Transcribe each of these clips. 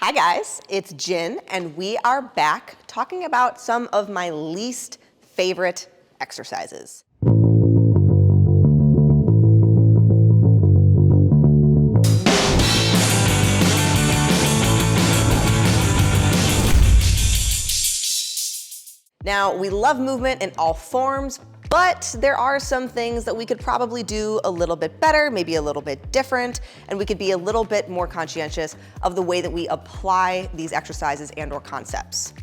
Hi guys, it's Jen, and we are back talking about some of my least favorite exercises. Now, we love movement in all forms, but there are some things that we could probably do a little bit better, maybe a little bit different, and we could be a little bit more conscientious of the way that we apply these exercises and/or concepts.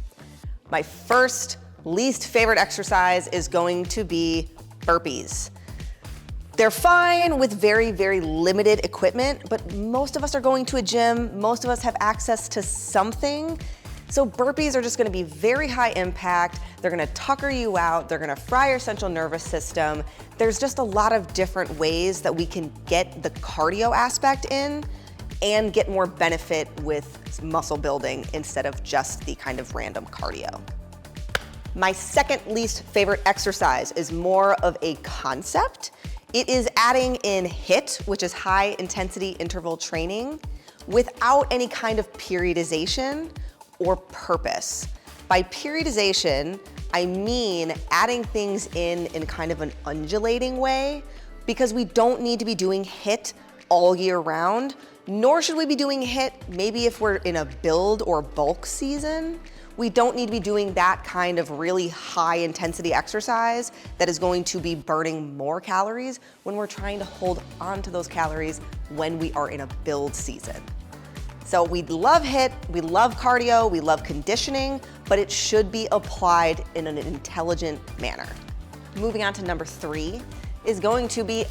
My first least favorite exercise is going to be burpees. They're fine with very, very limited equipment, but most of us are going to a gym, most of us have access to something. So burpees are just gonna be very high impact. They're gonna tucker you out. They're gonna fry your central nervous system. There's just a lot of different ways that we can get the cardio aspect in and get more benefit with muscle building instead of just the kind of random cardio. My second least favorite exercise is more of a concept. It is adding in HIIT, which is high intensity interval training, without any kind of periodization or purpose. By periodization, I mean adding things in kind of an undulating way, because we don't need to be doing HIIT all year round, nor should we be doing HIIT maybe if we're in a build or bulk season. We don't need to be doing that kind of really high intensity exercise that is going to be burning more calories when we're trying to hold on to those calories when we are in a build season. So we love HIIT, we love cardio, we love conditioning, but it should be applied in an intelligent manner. Moving on to number 3 is going to be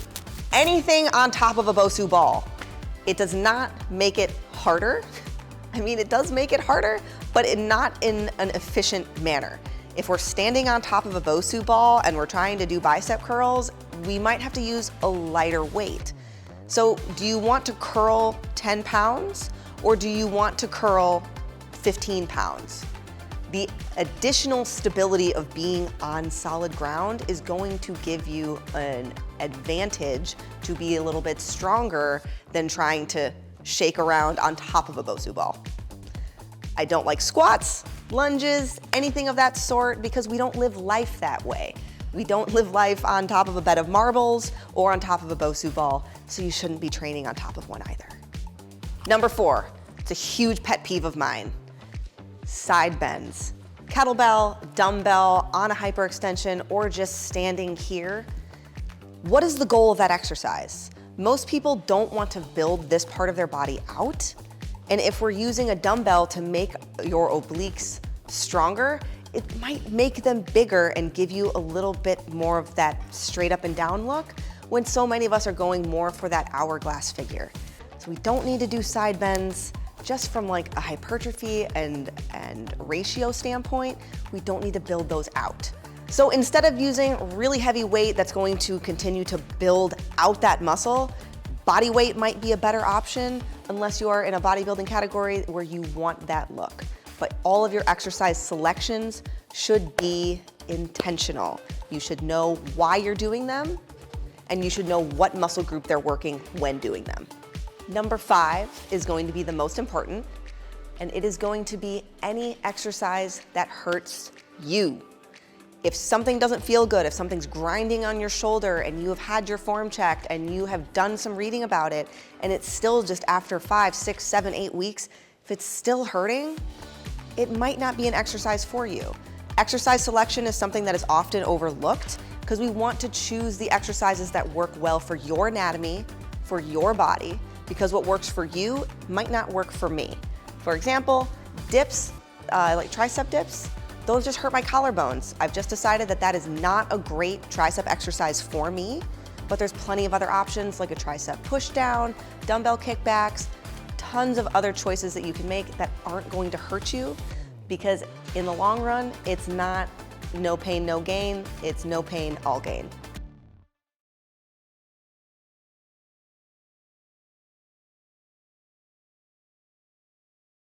anything on top of a BOSU ball. It does not make it harder. I mean, it does make it harder, but not in an efficient manner. If we're standing on top of a BOSU ball and we're trying to do bicep curls, we might have to use a lighter weight. So do you want to curl 10 pounds? Or do you want to curl 15 pounds? The additional stability of being on solid ground is going to give you an advantage to be a little bit stronger than trying to shake around on top of a BOSU ball. I don't like squats, lunges, anything of that sort, because we don't live life that way. We don't live life on top of a bed of marbles or on top of a BOSU ball, so you shouldn't be training on top of one either. Number 4, it's a huge pet peeve of mine, side bends. Kettlebell, dumbbell, on a hyperextension, or just standing here. What is the goal of that exercise? Most people don't want to build this part of their body out. And if we're using a dumbbell to make your obliques stronger, it might make them bigger and give you a little bit more of that straight up and down look, when so many of us are going more for that hourglass figure. So we don't need to do side bends. Just from like a hypertrophy and ratio standpoint, we don't need to build those out. So instead of using really heavy weight that's going to continue to build out that muscle, body weight might be a better option unless you are in a bodybuilding category where you want that look. But all of your exercise selections should be intentional. You should know why you're doing them, and you should know what muscle group they're working when doing them. Number 5 is going to be the most important, and it is going to be any exercise that hurts you. If something doesn't feel good, if something's grinding on your shoulder and you have had your form checked and you have done some reading about it, and it's still just after 5, 6, 7, 8 weeks, if it's still hurting, it might not be an exercise for you. Exercise selection is something that is often overlooked because we want to choose the exercises that work well for your anatomy, for your body, because what works for you might not work for me. For example, dips, like tricep dips, those just hurt my collarbones. I've just decided that that is not a great tricep exercise for me, but there's plenty of other options like a tricep push down, dumbbell kickbacks, tons of other choices that you can make that aren't going to hurt you, because in the long run, it's not no pain, no gain, it's no pain, all gain.